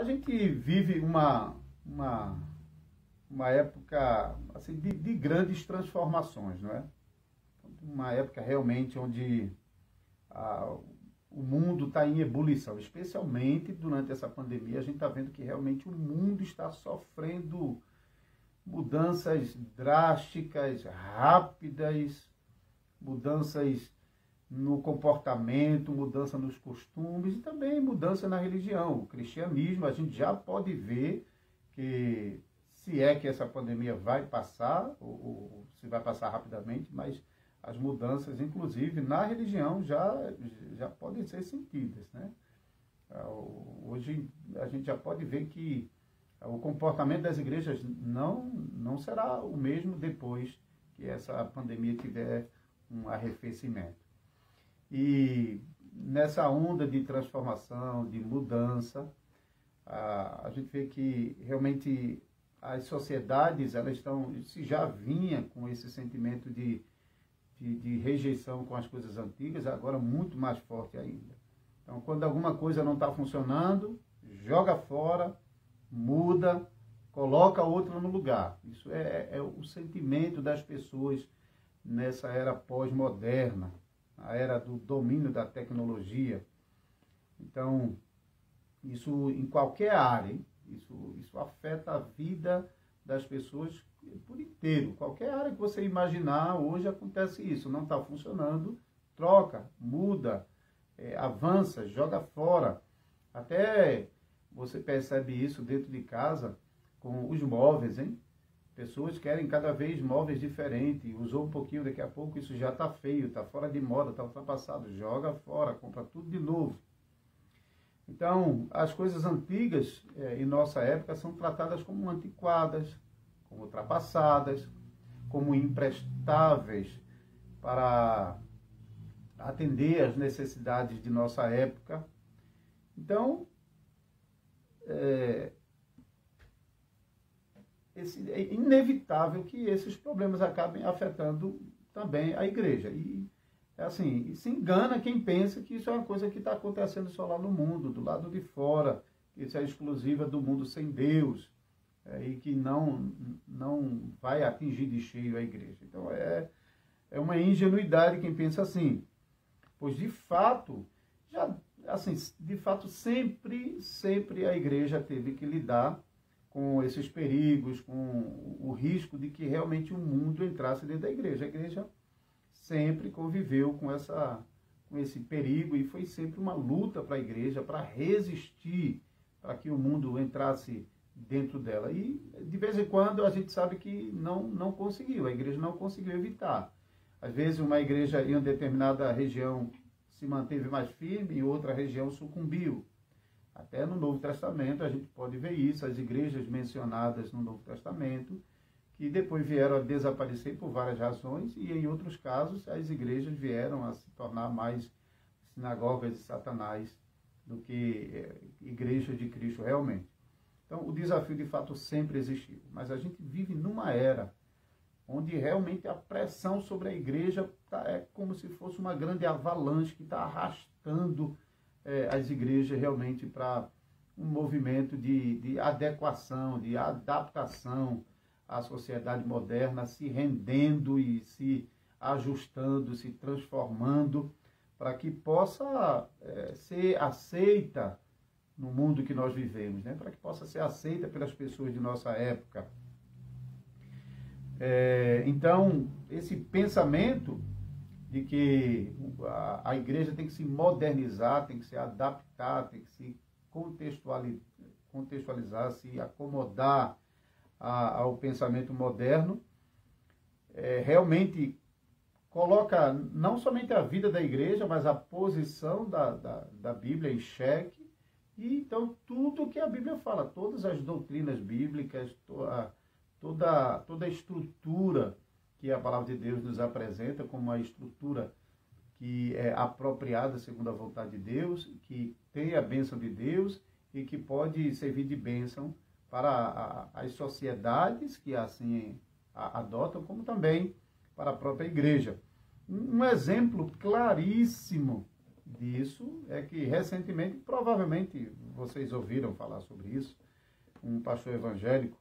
A gente vive uma época assim, de grandes transformações, não é? Uma época realmente onde o mundo está em ebulição, especialmente durante essa pandemia. A gente está vendo que realmente o mundo está sofrendo mudanças drásticas, rápidas, mudanças no comportamento, mudança nos costumes e também mudança na religião. O cristianismo, a gente já pode ver que, se é que essa pandemia vai passar, ou se vai passar rapidamente, mas as mudanças, inclusive, na religião já podem ser sentidas, né? Hoje a gente já pode ver que o comportamento das igrejas não será o mesmo depois que essa pandemia tiver um arrefecimento. E nessa onda de transformação, de mudança, a gente vê que realmente as sociedades, elas estão, se já vinha com esse sentimento de rejeição com as coisas antigas, agora muito mais forte ainda. Então, quando alguma coisa não está funcionando, joga fora, muda, coloca outra no lugar. Isso é o sentimento das pessoas nessa era pós-moderna, a era do domínio da tecnologia. Então, isso em qualquer área, hein? Isso afeta a vida das pessoas por inteiro. Qualquer área que você imaginar, hoje acontece isso. Não está funcionando, troca, muda, avança, joga fora. Até você percebe isso dentro de casa com os móveis, hein? Pessoas querem cada vez móveis diferentes. Usou um pouquinho, daqui a pouco isso já está feio, está fora de moda, está ultrapassado. Joga fora, compra tudo de novo. Então, as coisas antigas em nossa época são tratadas como antiquadas, como ultrapassadas, como imprestáveis para atender às necessidades de nossa época. Então, é inevitável que esses problemas acabem afetando também a igreja. E, assim, se engana quem pensa que isso é uma coisa que está acontecendo só lá no mundo, do lado de fora, que isso é exclusiva do mundo sem Deus, e que não vai atingir de cheio a igreja. Então, é uma ingenuidade quem pensa assim. Pois, de fato, sempre a igreja teve que lidar com esses perigos, com o risco de que realmente o mundo entrasse dentro da igreja. A igreja sempre conviveu com esse perigo e foi sempre uma luta para a igreja, para resistir, para que o mundo entrasse dentro dela. E, de vez em quando, a gente sabe que não conseguiu, a igreja não conseguiu evitar. Às vezes, uma igreja em uma determinada região se manteve mais firme e outra região sucumbiu. Até no Novo Testamento a gente pode ver isso, as igrejas mencionadas no Novo Testamento, que depois vieram a desaparecer por várias razões, e em outros casos as igrejas vieram a se tornar mais sinagogas de Satanás do que igrejas de Cristo realmente. Então, o desafio de fato sempre existiu, mas a gente vive numa era onde realmente a pressão sobre a igreja é como se fosse uma grande avalanche que está arrastando as igrejas realmente para um movimento de adequação, de adaptação à sociedade moderna, se rendendo e se ajustando, se transformando, para que possa ser aceita no mundo que nós vivemos, né? Para que possa ser aceita pelas pessoas de nossa época. Então, esse pensamento de que a igreja tem que se modernizar, tem que se adaptar, tem que se contextualizar, se acomodar ao pensamento moderno, realmente coloca não somente a vida da igreja, mas a posição da Bíblia em xeque. E então tudo que a Bíblia fala, todas as doutrinas bíblicas, toda a estrutura que a palavra de Deus nos apresenta como uma estrutura que é apropriada segundo a vontade de Deus, que tem a bênção de Deus e que pode servir de bênção para as sociedades que assim adotam, como também para a própria igreja. Um exemplo claríssimo disso é que recentemente, provavelmente vocês ouviram falar sobre isso, um pastor evangélico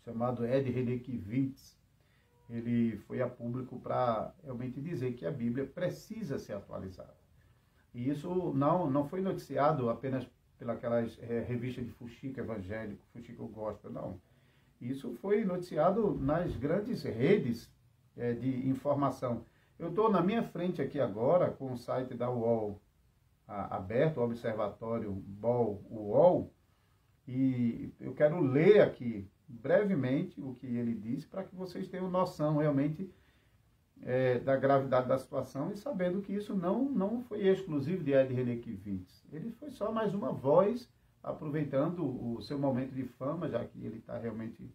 chamado Ed Renekiewicz, ele foi a público para realmente dizer que a Bíblia precisa ser atualizada. E isso não foi noticiado apenas pelas revistas de fuxico evangélico, fuxico gospel, não. Isso foi noticiado nas grandes redes de informação. Eu estou na minha frente aqui agora com o site da UOL aberto, o Observatório BOL UOL, e eu quero ler aqui brevemente o que ele disse para que vocês tenham noção realmente da gravidade da situação e sabendo que isso não foi exclusivo de Ed Renekiewicz. Ele foi só mais uma voz aproveitando o seu momento de fama, já que ele está realmente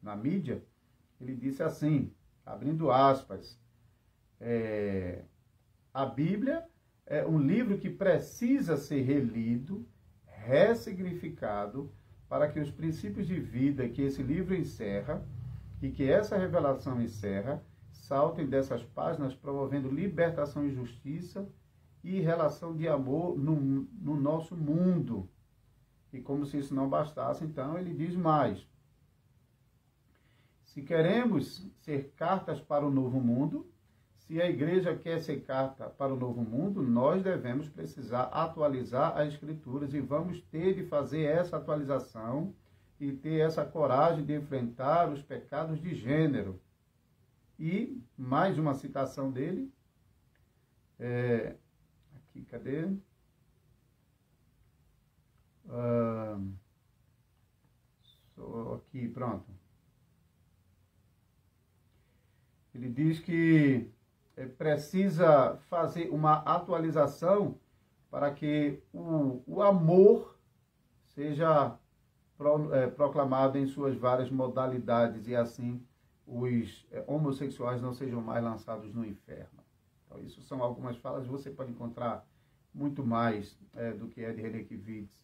na mídia. Ele disse assim, abrindo aspas, a Bíblia é um livro que precisa ser relido, ressignificado, para que os princípios de vida que esse livro encerra e que essa revelação encerra, saltem dessas páginas promovendo libertação e justiça e relação de amor no nosso mundo. E como se isso não bastasse, então ele diz mais. Se queremos ser cartas para o novo mundo, se a igreja quer ser carta para o novo mundo, nós devemos precisar atualizar as escrituras e vamos ter de fazer essa atualização e ter essa coragem de enfrentar os pecados de gênero. E mais uma citação dele. Aqui, cadê? Aqui, pronto. Ele diz que precisa fazer uma atualização para que o amor seja proclamado em suas várias modalidades e assim os homossexuais não sejam mais lançados no inferno. Então, isso são algumas falas, você pode encontrar muito mais do que Ed Renekiewicz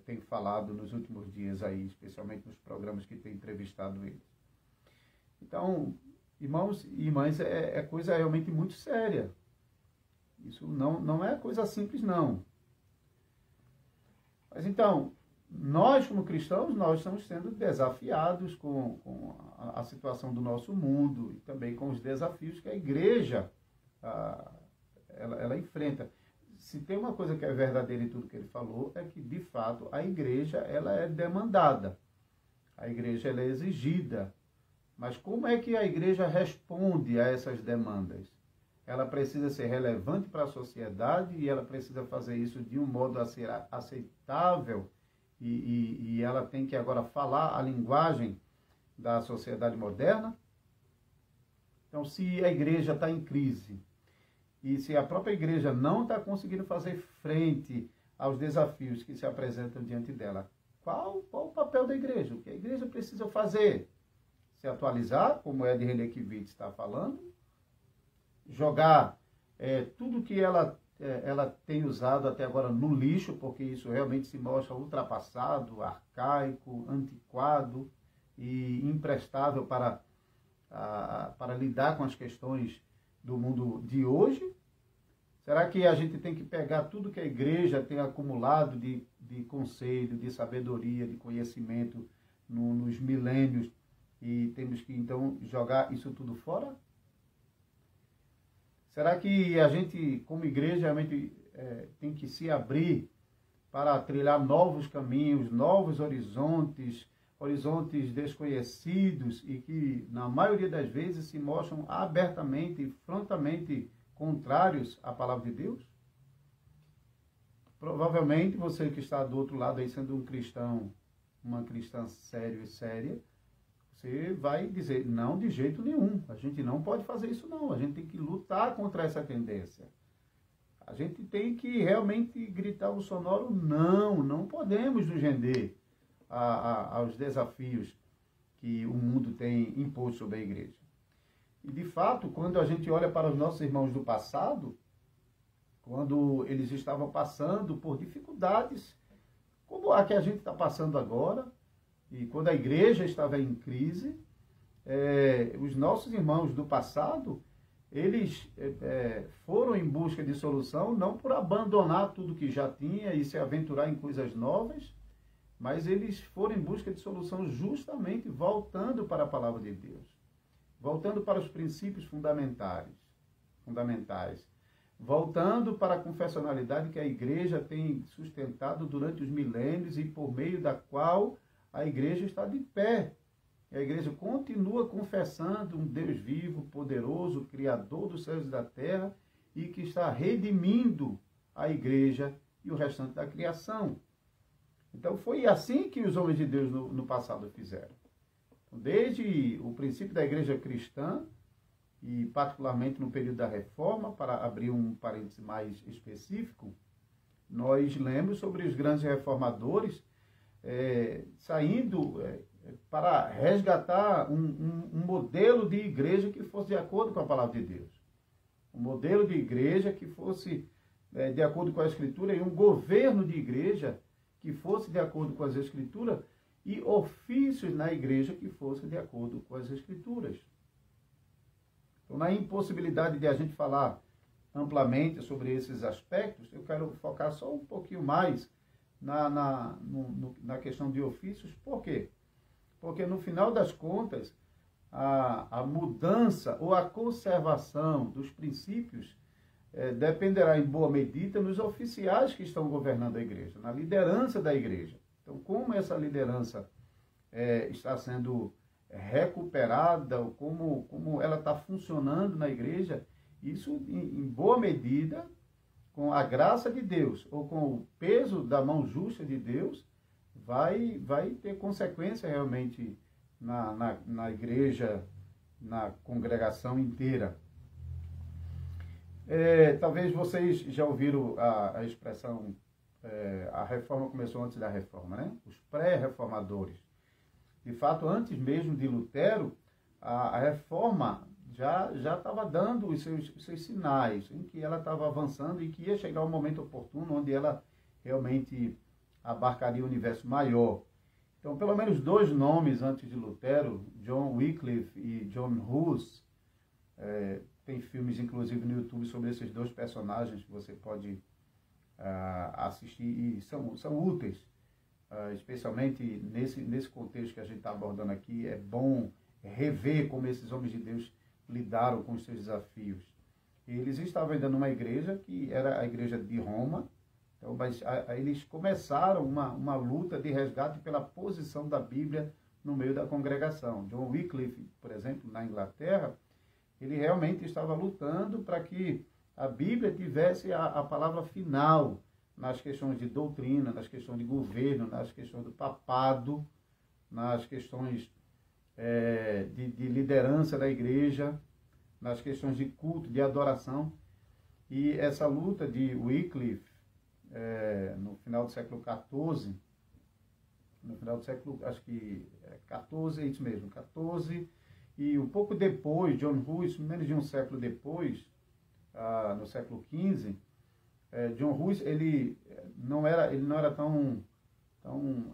tem falado nos últimos dias aí, especialmente nos programas que tem entrevistado ele. Então, irmãos e irmãs, é coisa realmente muito séria. Isso não é coisa simples, não. Mas então, nós como cristãos, nós estamos sendo desafiados com a situação do nosso mundo e também com os desafios que a igreja ela enfrenta. Se tem uma coisa que é verdadeira em tudo que ele falou, é que, de fato, a igreja ela é demandada. A igreja ela é exigida. Mas como é que a igreja responde a essas demandas? Ela precisa ser relevante para a sociedade e ela precisa fazer isso de um modo a ser aceitável e ela tem que agora falar a linguagem da sociedade moderna. Então, se a igreja está em crise e se a própria igreja não está conseguindo fazer frente aos desafios que se apresentam diante dela, qual o papel da igreja? O que a igreja precisa fazer? Se atualizar, como Ed Renekiewicz está falando, jogar tudo que ela tem usado até agora no lixo, porque isso realmente se mostra ultrapassado, arcaico, antiquado e imprestável para lidar com as questões do mundo de hoje? Será que a gente tem que pegar tudo que a igreja tem acumulado de conselho, de sabedoria, de conhecimento nos milênios e temos que, então, jogar isso tudo fora? Será que a gente, como igreja, realmente tem que se abrir para trilhar novos caminhos, novos horizontes desconhecidos e que, na maioria das vezes, se mostram abertamente e frontalmente contrários à palavra de Deus? Provavelmente, você que está do outro lado aí, sendo um cristão, uma cristã sério e séria, você vai dizer, não, de jeito nenhum, a gente não pode fazer isso não, a gente tem que lutar contra essa tendência. A gente tem que realmente gritar o sonoro, não podemos nos render aos desafios que o mundo tem imposto sobre a igreja. E de fato, quando a gente olha para os nossos irmãos do passado, quando eles estavam passando por dificuldades, como a que a gente está passando agora, e quando a igreja estava em crise, os nossos irmãos do passado, eles foram em busca de solução, não por abandonar tudo que já tinha e se aventurar em coisas novas, mas eles foram em busca de solução justamente voltando para a palavra de Deus, voltando para os princípios fundamentais, voltando para a confessionalidade que a igreja tem sustentado durante os milênios e por meio da qual a igreja está de pé. A igreja continua confessando um Deus vivo, poderoso, Criador dos céus e da terra, e que está redimindo a igreja e o restante da criação. Então foi assim que os homens de Deus no passado fizeram. Então, desde o princípio da igreja cristã, e particularmente no período da Reforma, para abrir um parêntese mais específico, nós lemos sobre os grandes reformadores saindo para resgatar um modelo de igreja que fosse de acordo com a palavra de Deus. Um modelo de igreja que fosse de acordo com a Escritura e um governo de igreja que fosse de acordo com as Escrituras e ofícios na igreja que fossem de acordo com as Escrituras. Então, na impossibilidade de a gente falar amplamente sobre esses aspectos, eu quero focar só um pouquinho mais na questão de ofícios. Por quê? Porque, no final das contas, a mudança ou a conservação dos princípios dependerá, em boa medida, nos oficiais que estão governando a igreja, na liderança da igreja. Então, como essa liderança está sendo recuperada, ou como ela está funcionando na igreja, isso, em boa medida, com a graça de Deus, ou com o peso da mão justa de Deus, vai ter consequência realmente na igreja, na congregação inteira. Talvez vocês já ouviram a expressão, a reforma começou antes da reforma, né? Os pré-reformadores. De fato, antes mesmo de Lutero, a reforma já estava dando os seus sinais, em que ela estava avançando e que ia chegar um momento oportuno onde ela realmente abarcaria o universo maior. Então, pelo menos dois nomes antes de Lutero, John Wycliffe e John Hus, tem filmes, inclusive, no YouTube sobre esses dois personagens que você pode assistir e são úteis, especialmente nesse contexto que a gente está abordando aqui. É bom rever como esses homens de Deus lidaram com os seus desafios. Eles estavam ainda numa igreja que era a igreja de Roma, então, mas eles começaram uma luta de resgate pela posição da Bíblia no meio da congregação. John Wycliffe, por exemplo, na Inglaterra, ele realmente estava lutando para que a Bíblia tivesse a palavra final nas questões de doutrina, nas questões de governo, nas questões do papado, nas questões de liderança da igreja, nas questões de culto, de adoração. E essa luta de Wycliffe, no final do século XIV, no final do século, acho que XIV, é isso mesmo, XIV, e um pouco depois, John Hus, menos de um século depois, no século XV, John Hus, ele não era tão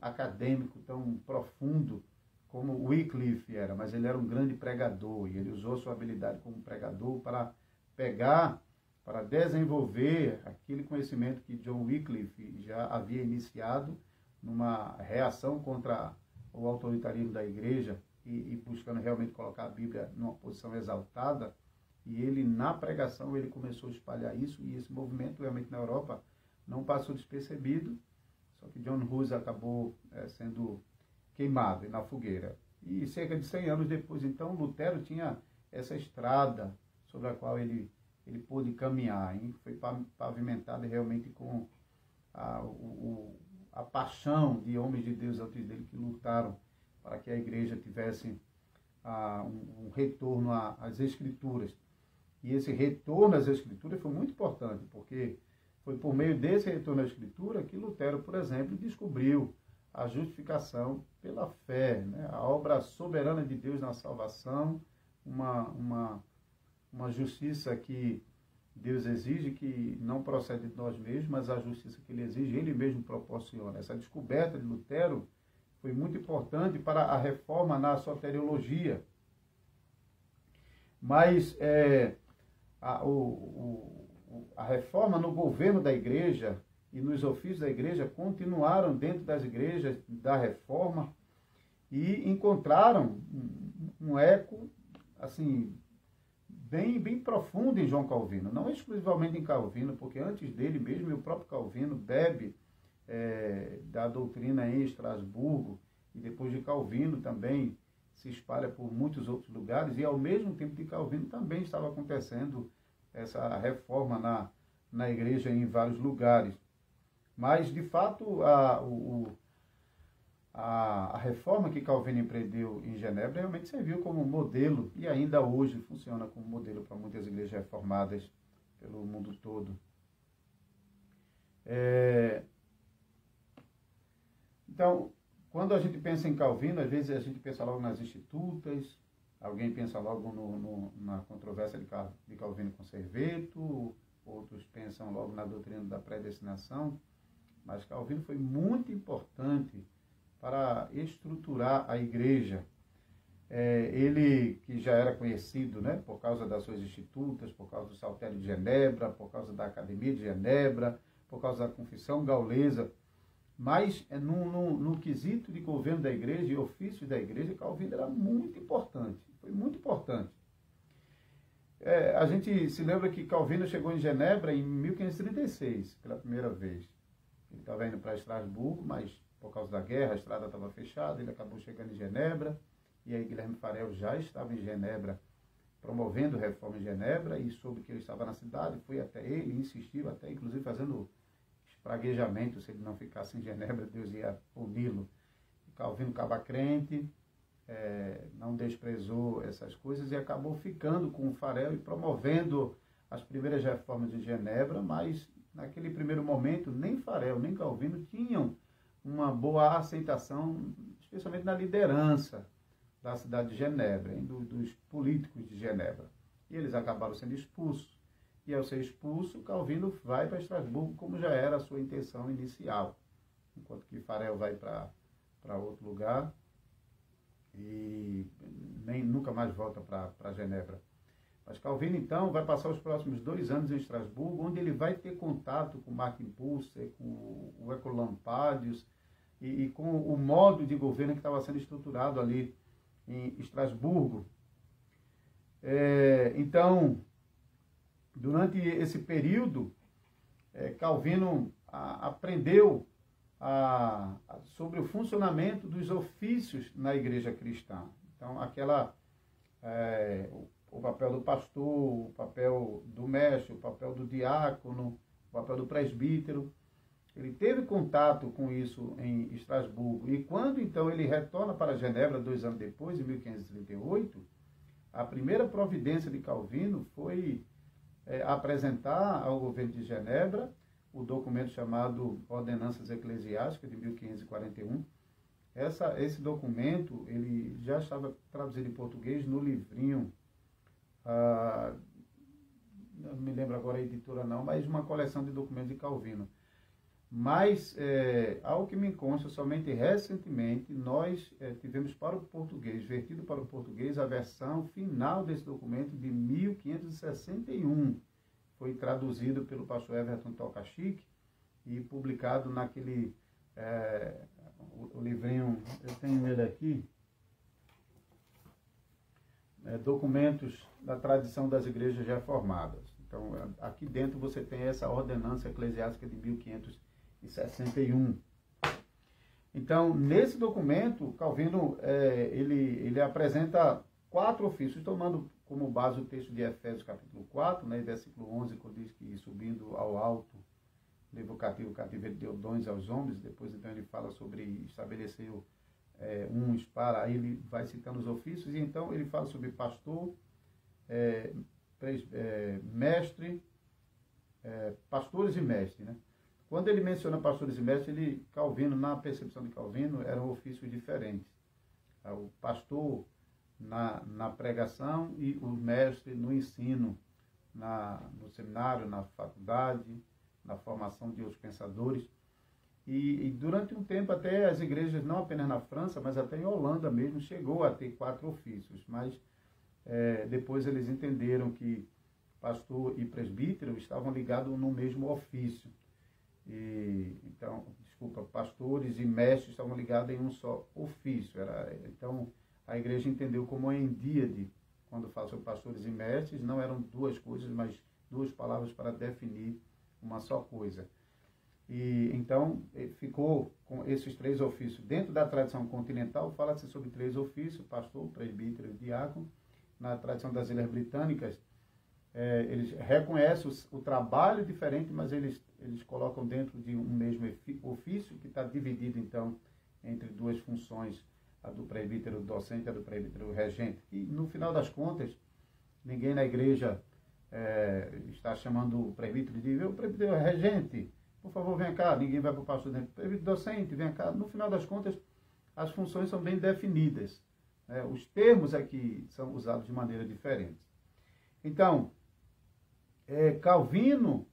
acadêmico, tão profundo como Wycliffe era, mas ele era um grande pregador, e ele usou sua habilidade como pregador para desenvolver aquele conhecimento que John Wycliffe já havia iniciado numa reação contra o autoritarismo da igreja e buscando realmente colocar a Bíblia numa posição exaltada. E ele, na pregação, ele começou a espalhar isso, e esse movimento realmente na Europa não passou despercebido, só que John Hus acabou sendo queimado na fogueira. E cerca de 100 anos depois, então, Lutero tinha essa estrada sobre a qual ele pôde caminhar, hein? Foi pavimentada realmente com a paixão de homens de Deus antes dele que lutaram para que a igreja tivesse um retorno às Escrituras. E esse retorno às Escrituras foi muito importante, porque foi por meio desse retorno à Escritura que Lutero, por exemplo, descobriu a justificação pela fé, né? A obra soberana de Deus na salvação, uma justiça que Deus exige, que não procede de nós mesmos, mas a justiça que Ele exige, Ele mesmo proporciona. Essa descoberta de Lutero foi muito importante para a reforma na soteriologia. Mas a reforma no governo da igreja e nos ofícios da igreja continuaram dentro das igrejas da reforma e encontraram um eco, assim, bem profundo em João Calvino, não exclusivamente em Calvino, porque antes dele mesmo o próprio Calvino bebe da doutrina em Estrasburgo, e depois de Calvino também se espalha por muitos outros lugares, e ao mesmo tempo de Calvino também estava acontecendo essa reforma na igreja em vários lugares. Mas, de fato, a reforma que Calvino empreendeu em Genebra realmente serviu como modelo, e ainda hoje funciona como modelo para muitas igrejas reformadas pelo mundo todo. Então, quando a gente pensa em Calvino, às vezes a gente pensa logo nas institutas, alguém pensa logo na controvérsia de Calvino com Serveto, outros pensam logo na doutrina da predestinação, mas Calvino foi muito importante para estruturar a igreja. Ele, que já era conhecido, né, por causa das suas institutas, por causa do Saltério de Genebra, por causa da Academia de Genebra, por causa da Confissão Gaulesa, mas no quesito de governo da igreja e ofício da igreja, Calvino era muito importante, foi muito importante. A gente se lembra que Calvino chegou em Genebra em 1536, pela primeira vez. Ele estava indo para Estrasburgo, mas por causa da guerra a estrada estava fechada, ele acabou chegando em Genebra, e aí Guilherme Farel já estava em Genebra, promovendo reforma em Genebra, e soube que ele estava na cidade, foi até ele, insistiu, até inclusive fazendo praguejamento, se ele não ficasse em Genebra, Deus ia puni-lo. Calvino estava crente, não desprezou essas coisas e acabou ficando com o Farel e promovendo as primeiras reformas em Genebra, mas naquele primeiro momento nem Farel nem Calvino tinham uma boa aceitação, especialmente na liderança da cidade de Genebra, dos políticos de Genebra. E eles acabaram sendo expulsos. E ao ser expulso, Calvino vai para Estrasburgo, como já era a sua intenção inicial. Enquanto que Farel vai para outro lugar e nunca mais volta para Genebra. Mas Calvino, então, vai passar os próximos 2 anos em Estrasburgo, onde ele vai ter contato com Martin Bucer, com o Ecolampadius e com o modo de governo que estava sendo estruturado ali em Estrasburgo. Então, durante esse período, Calvino aprendeu sobre o funcionamento dos ofícios na igreja cristã. Então, o papel do pastor, o papel do mestre, o papel do diácono, o papel do presbítero. Ele teve contato com isso em Estrasburgo. E quando, então, ele retorna para Genebra 2 anos depois, em 1538, a primeira providência de Calvino foi apresentar ao governo de Genebra o documento chamado Ordenanças Eclesiásticas, de 1541. Esse documento ele já estava traduzido em português no livrinho, não me lembro agora a editora não, mas uma coleção de documentos de Calvino. Mas, ao que me consta, somente recentemente nós tivemos para o português, vertido para o português, a versão final desse documento de 1561. Foi traduzido pelo pastor Everton Tokachique e publicado naquele o livrinho, eu tenho ele aqui, Documentos da Tradição das Igrejas Reformadas. Então, aqui dentro você tem essa ordenança eclesiástica de 1561. Então, nesse documento, Calvino ele apresenta 4 ofícios, tomando como base o texto de Efésios capítulo 4, né, versículo 11, quando diz que subindo ao alto, levou cativo o cativeiro, deu dons aos homens. Depois, então, ele fala sobre estabelecer uns para, aí ele vai citando os ofícios, e então ele fala sobre pastor, mestre, pastores e mestre, né? Quando ele menciona pastores e mestres, Calvino, na percepção de Calvino, eram ofícios diferentes. O pastor na pregação e o mestre no ensino, no seminário, na faculdade, na formação de outros pensadores. E durante um tempo até as igrejas, não apenas na França, mas até em Holanda mesmo, chegou a ter 4 ofícios. Mas depois eles entenderam que pastor e presbítero estavam ligados no mesmo ofício. Então, pastores e mestres estavam ligados em um só ofício. Então, a igreja entendeu como a endíade, quando fala sobre pastores e mestres, não eram duas coisas, mas duas palavras para definir uma só coisa. Então, ficou com esses três ofícios. Dentro da tradição continental, fala-se sobre três ofícios: pastor, presbítero e diácono. Na tradição das Ilhas Britânicas, eles reconhecem o trabalho diferente, mas eles colocam dentro de um mesmo ofício, que está dividido, então, entre duas funções, a do presbítero docente e a do presbítero regente. E, no final das contas, ninguém na igreja está chamando o presbítero de o presbítero regente, por favor, venha cá. Ninguém vai para o pastor dentro. Presbítero docente, venha cá. No final das contas, as funções são bem definidas. Os termos aqui são usados de maneira diferente. Então, Calvino,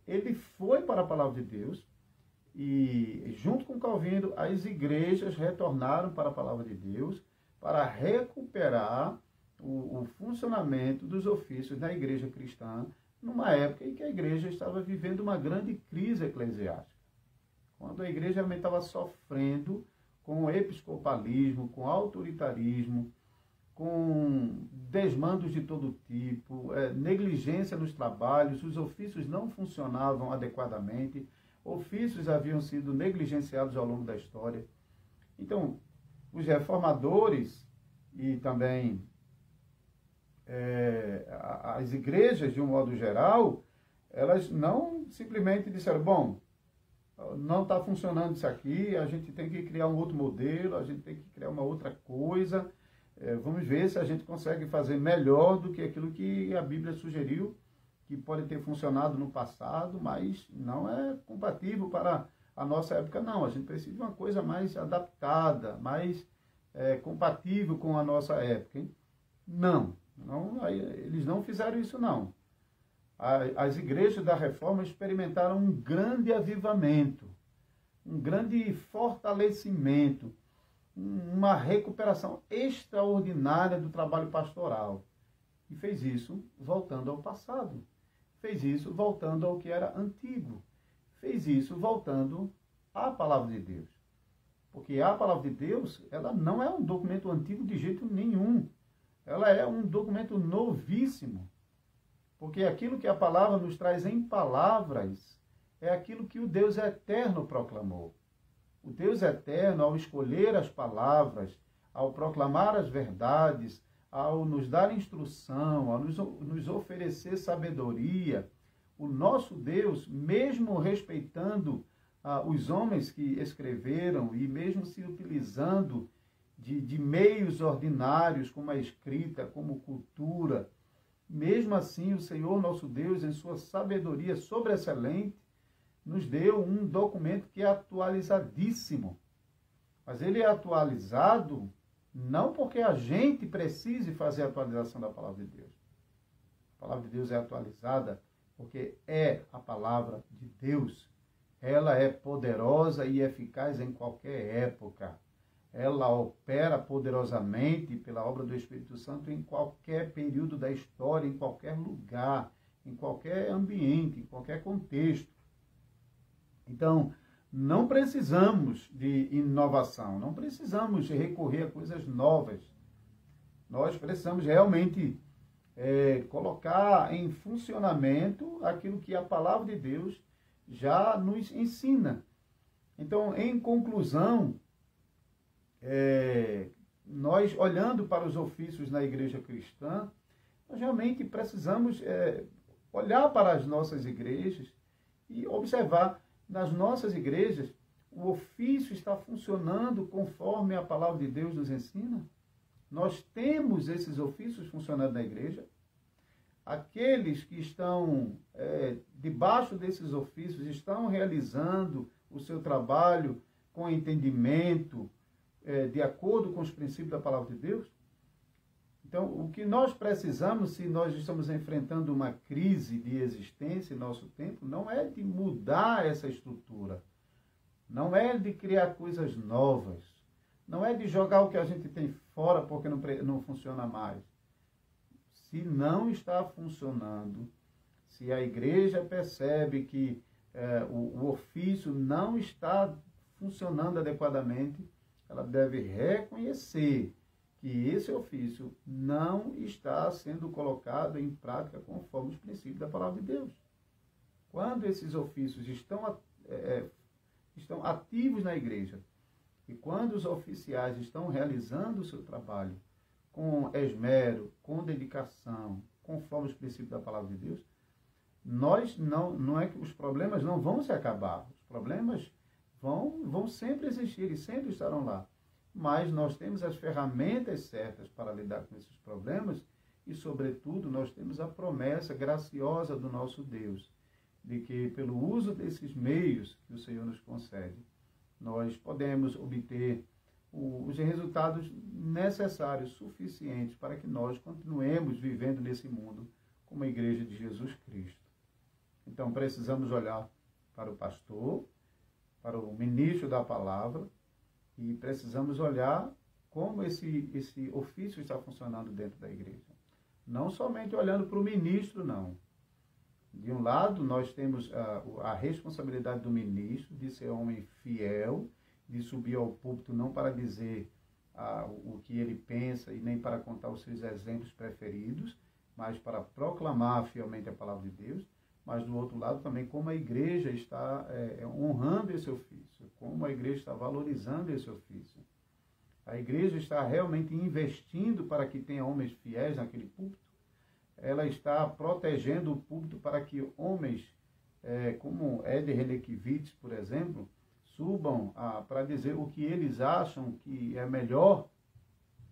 ele foi para a palavra de Deus, e junto com Calvino, as igrejas retornaram para a palavra de Deus para recuperar o funcionamento dos ofícios da igreja cristã, numa época em que a igreja estava vivendo uma grande crise eclesiástica, quando a igreja realmente estava sofrendo com o episcopalismo, com autoritarismo, com desmandos de todo tipo, negligência nos trabalhos, os ofícios não funcionavam adequadamente, ofícios haviam sido negligenciados ao longo da história. Então, os reformadores e também as igrejas, de um modo geral, elas não simplesmente disseram, bom, não está funcionando isso aqui, a gente tem que criar um outro modelo, a gente tem que criar uma outra coisa, vamos ver se a gente consegue fazer melhor do que aquilo que a Bíblia sugeriu, que pode ter funcionado no passado, mas não é compatível para a nossa época, não. A gente precisa de uma coisa mais adaptada, mais compatível com a nossa época. Hein? Não, eles não fizeram isso, não. As igrejas da Reforma experimentaram um grande avivamento, um grande fortalecimento, uma recuperação extraordinária do trabalho pastoral. E fez isso voltando ao passado. Fez isso voltando ao que era antigo. Fez isso voltando à palavra de Deus. Porque a palavra de Deus, ela não é um documento antigo de jeito nenhum. Ela é um documento novíssimo. Porque aquilo que a palavra nos traz em palavras é aquilo que o Deus eterno proclamou. O Deus eterno, ao escolher as palavras, ao proclamar as verdades, ao nos dar instrução, ao nos oferecer sabedoria, o nosso Deus, mesmo respeitando os homens que escreveram e mesmo se utilizando de meios ordinários, como a escrita, como cultura, mesmo assim o Senhor nosso Deus, em sua sabedoria sobreexcelente, nos deu um documento que é atualizadíssimo. Mas ele é atualizado não porque a gente precise fazer a atualização da palavra de Deus. A palavra de Deus é atualizada porque é a palavra de Deus. Ela é poderosa e eficaz em qualquer época. Ela opera poderosamente pela obra do Espírito Santo em qualquer período da história, em qualquer lugar, em qualquer ambiente, em qualquer contexto. Então, não precisamos de inovação, não precisamos recorrer a coisas novas. Nós precisamos realmente colocar em funcionamento aquilo que a palavra de Deus já nos ensina. Então, em conclusão, nós olhando para os ofícios na igreja cristã, nós realmente precisamos olhar para as nossas igrejas e observar nas nossas igrejas o ofício está funcionando conforme a palavra de Deus nos ensina. Nós temos esses ofícios funcionando na igreja. Aqueles que estão debaixo desses ofícios estão realizando o seu trabalho com entendimento, de acordo com os princípios da palavra de Deus. Então, o que nós precisamos, se nós estamos enfrentando uma crise de existência em nosso tempo, não é de mudar essa estrutura, não é de criar coisas novas, não é de jogar o que a gente tem fora porque não funciona mais. Se não está funcionando, se a igreja percebe que o ofício não está funcionando adequadamente, ela deve reconhecer que esse ofício não está sendo colocado em prática conforme os princípios da palavra de Deus. Quando esses ofícios estão ativos na igreja e quando os oficiais estão realizando o seu trabalho com esmero, com dedicação, conforme os princípios da palavra de Deus, não é que os problemas não vão se acabar. Os problemas vão sempre existir e sempre estarão lá. Mas nós temos as ferramentas certas para lidar com esses problemas e, sobretudo, nós temos a promessa graciosa do nosso Deus, de que, pelo uso desses meios que o Senhor nos concede, nós podemos obter os resultados necessários, suficientes, para que nós continuemos vivendo nesse mundo como a Igreja de Jesus Cristo. Então, precisamos olhar para o pastor, para o ministro da palavra, e precisamos olhar como esse ofício está funcionando dentro da igreja. Não somente olhando para o ministro, não. De um lado, nós temos a responsabilidade do ministro de ser homem fiel, de subir ao púlpito não para dizer o que ele pensa e nem para contar os seus exemplos preferidos, mas para proclamar fielmente a palavra de Deus. Mas, do outro lado, também como a igreja está honrando esse ofício, como a igreja está valorizando esse ofício. A igreja está realmente investindo para que tenha homens fiéis naquele púlpito. Ela está protegendo o púlpito para que homens, como Eder Renekiewicz, por exemplo, subam para dizer o que eles acham que é melhor.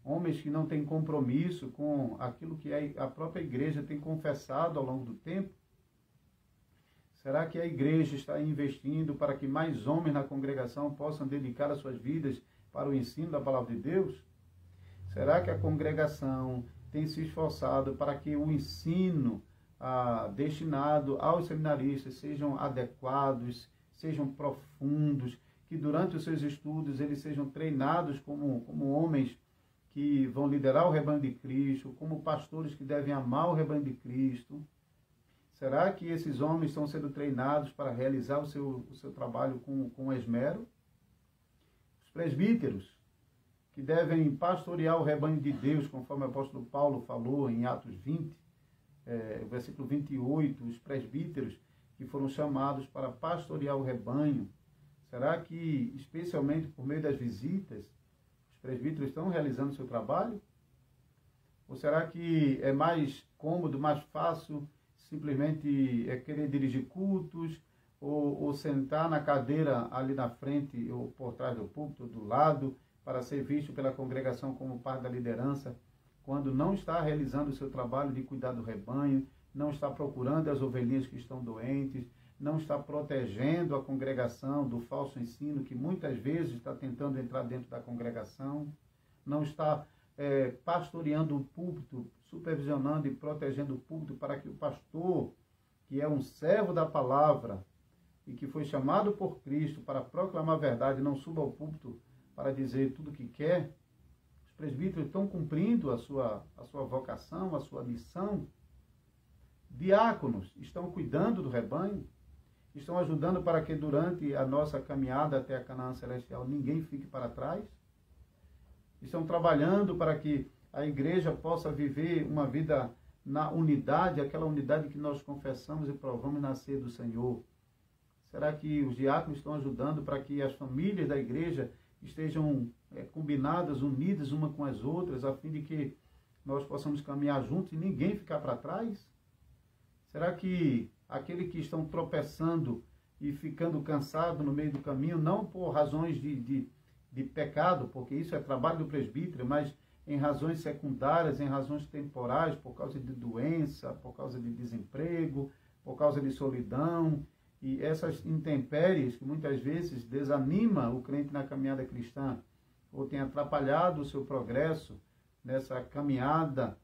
Homens que não têm compromisso com aquilo que a própria igreja tem confessado ao longo do tempo. Será que a igreja está investindo para que mais homens na congregação possam dedicar as suas vidas para o ensino da palavra de Deus? Será que a congregação tem se esforçado para que o ensino destinado aos seminaristas sejam adequados, sejam profundos, que durante os seus estudos eles sejam treinados como homens que vão liderar o rebanho de Cristo, como pastores que devem amar o rebanho de Cristo? Será que esses homens estão sendo treinados para realizar o seu trabalho com esmero? Os presbíteros, que devem pastorear o rebanho de Deus, conforme o apóstolo Paulo falou em Atos 20, versículo 28, os presbíteros que foram chamados para pastorear o rebanho. Será que, especialmente por meio das visitas, os presbíteros estão realizando o seu trabalho? Ou será que é mais cômodo, mais fácil simplesmente querer dirigir cultos ou sentar na cadeira ali na frente ou por trás do púlpito, ou do lado, para ser visto pela congregação como parte da liderança, quando não está realizando o seu trabalho de cuidar do rebanho, não está procurando as ovelhinhas que estão doentes, não está protegendo a congregação do falso ensino que muitas vezes está tentando entrar dentro da congregação, não está pastoreando o púlpito, supervisionando e protegendo o púlpito para que o pastor, que é um servo da palavra e que foi chamado por Cristo para proclamar a verdade, não suba ao púlpito para dizer tudo o que quer. Os presbíteros estão cumprindo a sua vocação, a sua missão. Diáconos estão cuidando do rebanho, estão ajudando para que durante a nossa caminhada até a Canaã Celestial ninguém fique para trás. Estão trabalhando para que a igreja possa viver uma vida na unidade, aquela unidade que nós confessamos e provamos nascer do Senhor. Será que os diáconos estão ajudando para que as famílias da igreja estejam combinadas, unidas uma com as outras, a fim de que nós possamos caminhar juntos e ninguém ficar para trás? Será que aqueles que estão tropeçando e ficando cansados no meio do caminho, não por razões de pecado, porque isso é trabalho do presbítero, mas em razões secundárias, em razões temporais, por causa de doença, por causa de desemprego, por causa de solidão, e essas intempéries que muitas vezes desanima o crente na caminhada cristã, ou tem atrapalhado o seu progresso nessa caminhada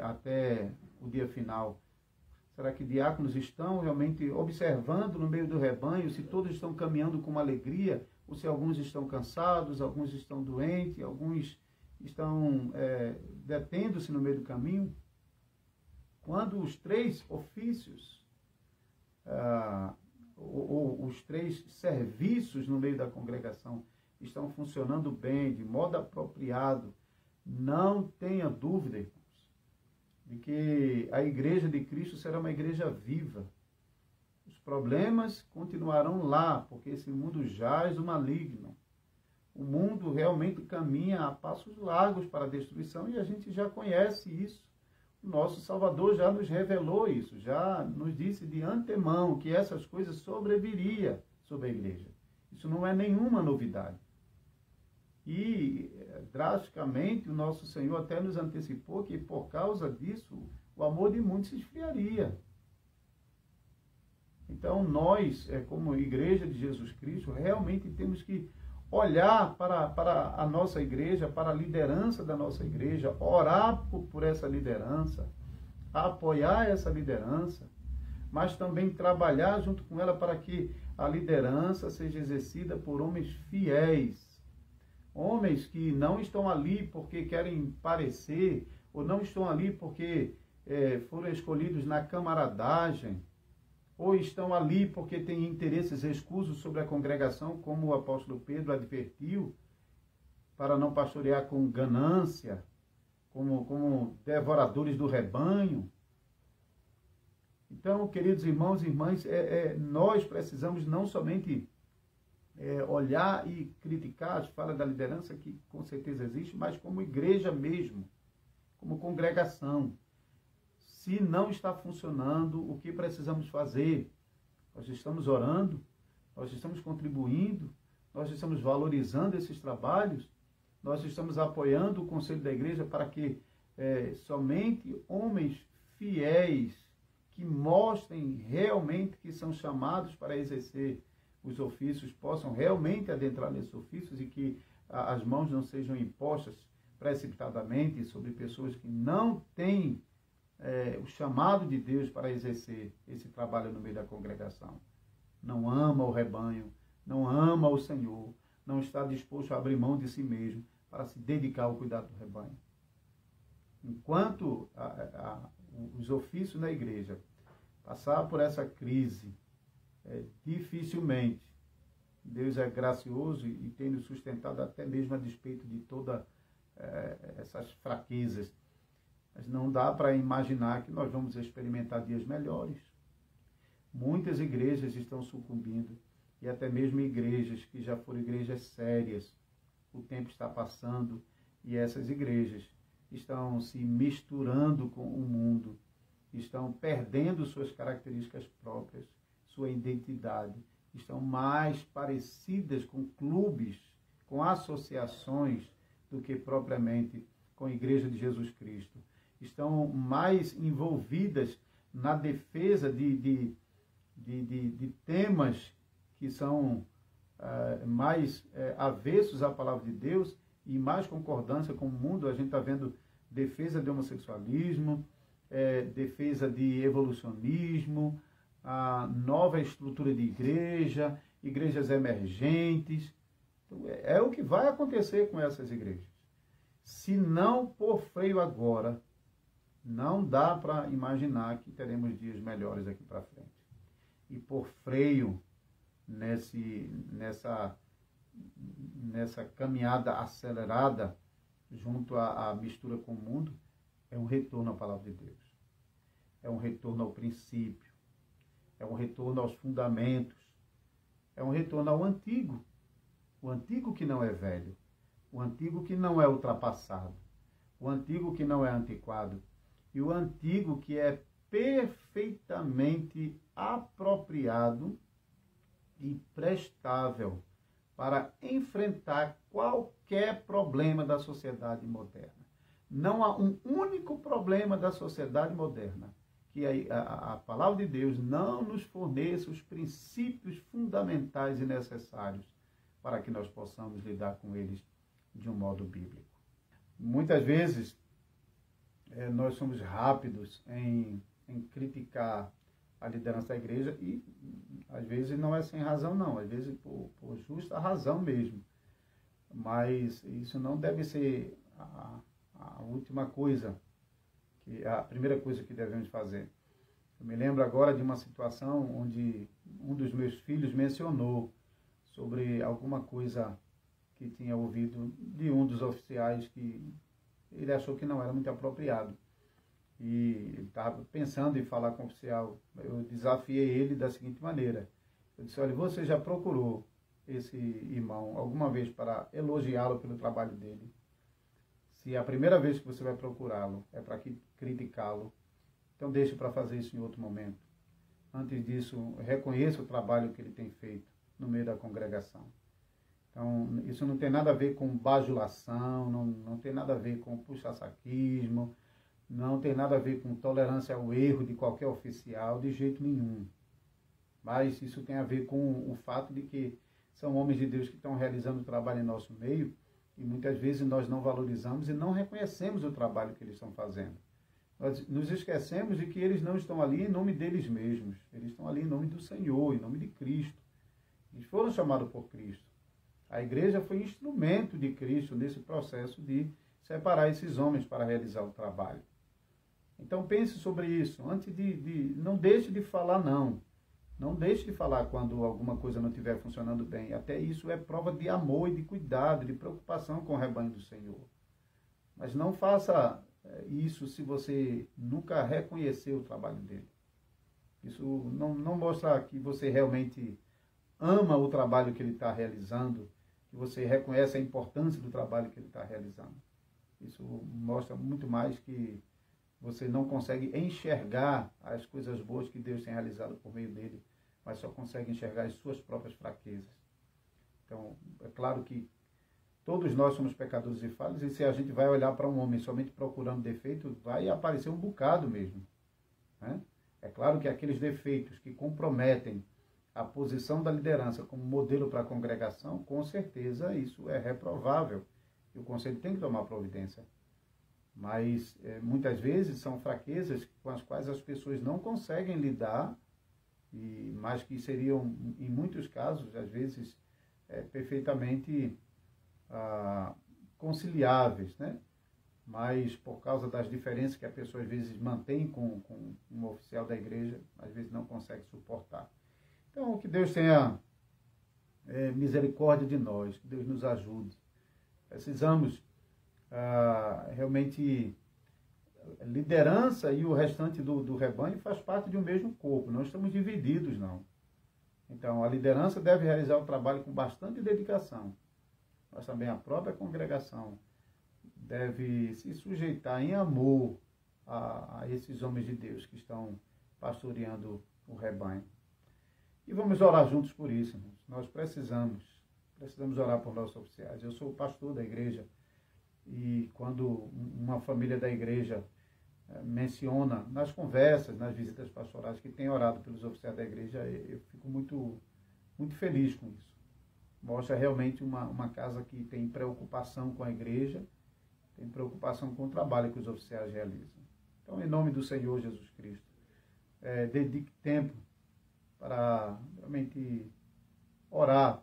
até o dia final. Será que diáconos estão realmente observando no meio do rebanho se todos estão caminhando com alegria, ou se alguns estão cansados, alguns estão doentes, alguns estão detendo-se no meio do caminho? Quando os três ofícios, ou os três serviços no meio da congregação estão funcionando bem, de modo apropriado, não tenha dúvida, irmãos, de que a igreja de Cristo será uma igreja viva. Os problemas continuarão lá, porque esse mundo jaz do maligno. O mundo realmente caminha a passos largos para a destruição e a gente já conhece isso. O nosso Salvador já nos revelou isso, já nos disse de antemão que essas coisas sobreviriam sobre a igreja. Isso não é nenhuma novidade. E, drasticamente, o nosso Senhor até nos antecipou que, por causa disso, o amor de muitos se esfriaria. Então, nós, como Igreja de Jesus Cristo, realmente temos que olhar para a nossa igreja, para a liderança da nossa igreja, orar por essa liderança, apoiar essa liderança, mas também trabalhar junto com ela para que a liderança seja exercida por homens fiéis, homens que não estão ali porque querem parecer, ou não estão ali porque foram escolhidos na camaradagem, ou estão ali porque têm interesses escusos sobre a congregação, como o apóstolo Pedro advertiu, para não pastorear com ganância, como devoradores do rebanho. Então, queridos irmãos e irmãs, nós precisamos não somente olhar e criticar as falhas da liderança, que com certeza existe, mas como igreja mesmo, como congregação. Se não está funcionando, o que precisamos fazer? Nós estamos orando, nós estamos contribuindo, nós estamos valorizando esses trabalhos, nós estamos apoiando o conselho da igreja para que somente homens fiéis, que mostrem realmente que são chamados para exercer os ofícios, possam realmente adentrar nesses ofícios e que as mãos não sejam impostas precipitadamente sobre pessoas que não têm o chamado de Deus para exercer esse trabalho no meio da congregação. Não ama o rebanho, não ama o Senhor, não está disposto a abrir mão de si mesmo para se dedicar ao cuidado do rebanho. Enquanto os ofícios na igreja passar por essa crise, dificilmente Deus é gracioso e tem nos sustentado até mesmo a despeito de todas essas fraquezas. Mas não dá para imaginar que nós vamos experimentar dias melhores. Muitas igrejas estão sucumbindo, e até mesmo igrejas que já foram igrejas sérias. O tempo está passando e essas igrejas estão se misturando com o mundo, estão perdendo suas características próprias, sua identidade, estão mais parecidas com clubes, com associações, do que propriamente com a Igreja de Jesus Cristo. Estão mais envolvidas na defesa de temas que são mais avessos à palavra de Deus e mais concordância com o mundo. A gente está vendo defesa de homossexualismo, defesa de evolucionismo, a nova estrutura de igreja, igrejas emergentes. Então, é o que vai acontecer com essas igrejas. Se não pôr freio agora, não dá para imaginar que teremos dias melhores aqui para frente. E por freio nessa caminhada acelerada junto à mistura com o mundo, é um retorno à palavra de Deus. É um retorno ao princípio. É um retorno aos fundamentos. É um retorno ao antigo. O antigo que não é velho. O antigo que não é ultrapassado. O antigo que não é antiquado. E o antigo que é perfeitamente apropriado e prestável para enfrentar qualquer problema da sociedade moderna. Não há um único problema da sociedade moderna que a palavra de Deus não nos forneça os princípios fundamentais e necessários para que nós possamos lidar com eles de um modo bíblico. Muitas vezes, nós somos rápidos em criticar a liderança da igreja e, às vezes, não é sem razão, não. Às vezes, por justa razão mesmo. Mas isso não deve ser a última coisa que é a primeira coisa que devemos fazer. Eu me lembro agora de uma situação onde um dos meus filhos mencionou sobre alguma coisa que tinha ouvido de um dos oficiais que ele achou que não era muito apropriado. E ele estava pensando em falar com o oficial. Eu desafiei ele da seguinte maneira. Eu disse, olha, você já procurou esse irmão alguma vez para elogiá-lo pelo trabalho dele? Se a primeira vez que você vai procurá-lo é para criticá-lo, então deixe para fazer isso em outro momento. Antes disso, reconheça o trabalho que ele tem feito no meio da congregação. Então, isso não tem nada a ver com bajulação, não tem nada a ver com puxa-saquismo, não tem nada a ver com tolerância ao erro de qualquer oficial, de jeito nenhum. Mas isso tem a ver com o fato de que são homens de Deus que estão realizando o trabalho em nosso meio e muitas vezes nós não valorizamos e não reconhecemos o trabalho que eles estão fazendo. Nós nos esquecemos de que eles não estão ali em nome deles mesmos, eles estão ali em nome do Senhor, em nome de Cristo. Eles foram chamados por Cristo. A igreja foi instrumento de Cristo nesse processo de separar esses homens para realizar o trabalho. Então pense sobre isso, antes não deixe de falar não. Não deixe de falar quando alguma coisa não estiver funcionando bem. Até isso é prova de amor e de cuidado, de preocupação com o rebanho do Senhor. Mas não faça isso se você nunca reconhecer o trabalho dele. Isso não mostra que você realmente ama o trabalho que ele está realizando, que você reconhece a importância do trabalho que ele está realizando. Isso mostra muito mais que você não consegue enxergar as coisas boas que Deus tem realizado por meio dele, mas só consegue enxergar as suas próprias fraquezas. Então, é claro que todos nós somos pecadores e falhos, e se a gente vai olhar para um homem somente procurando defeito, vai aparecer um bocado mesmo, né? É claro que aqueles defeitos que comprometem a posição da liderança como modelo para a congregação, com certeza isso é reprovável, e o conselho tem que tomar providência. Mas muitas vezes são fraquezas com as quais as pessoas não conseguem lidar, mas que seriam, em muitos casos, às vezes, perfeitamente conciliáveis, né? Mas por causa das diferenças que a pessoa às vezes mantém com um oficial da igreja, às vezes não consegue suportar. Então, que Deus tenha misericórdia de nós, que Deus nos ajude. Precisamos realmente, liderança e o restante do rebanho faz parte de um mesmo corpo, não estamos divididos, não. Então, a liderança deve realizar o trabalho com bastante dedicação, mas também a própria congregação deve se sujeitar em amor a esses homens de Deus que estão pastoreando o rebanho. E vamos orar juntos por isso, irmãos. Nós precisamos orar por nossos oficiais. Eu sou pastor da igreja e quando uma família da igreja menciona nas conversas, nas visitas pastorais, que tem orado pelos oficiais da igreja, eu fico muito, muito feliz com isso. Mostra realmente uma casa que tem preocupação com a igreja, tem preocupação com o trabalho que os oficiais realizam. Então, em nome do Senhor Jesus Cristo, dedique tempo para realmente orar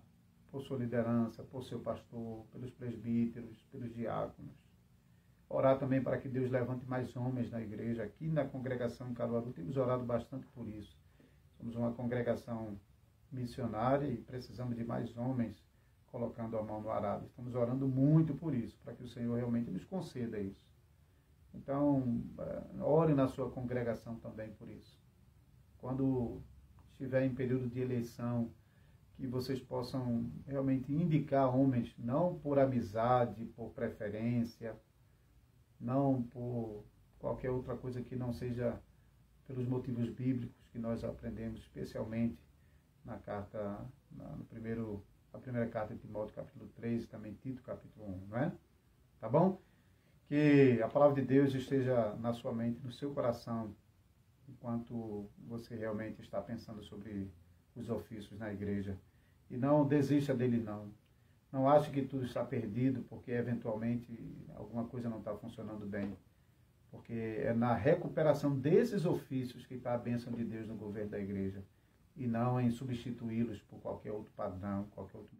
por sua liderança, por seu pastor, pelos presbíteros, pelos diáconos. Orar também para que Deus levante mais homens na igreja. Aqui na congregação em Caruaru temos orado bastante por isso. Somos uma congregação missionária e precisamos de mais homens colocando a mão no arado. Estamos orando muito por isso, para que o Senhor realmente nos conceda isso. Então, ore na sua congregação também por isso. Quando estiver em período de eleição, que vocês possam realmente indicar homens, não por amizade, por preferência, não por qualquer outra coisa que não seja pelos motivos bíblicos que nós aprendemos, especialmente na carta, a primeira carta de Timóteo, capítulo 3, e também Tito, capítulo 1, não é? Tá bom? Que a palavra de Deus esteja na sua mente, no seu coração, enquanto você realmente está pensando sobre os ofícios na igreja. E não desista dele, não. Não ache que tudo está perdido, porque eventualmente alguma coisa não está funcionando bem. Porque é na recuperação desses ofícios que está a bênção de Deus no governo da igreja. E não em substituí-los por qualquer outro padrão, qualquer outro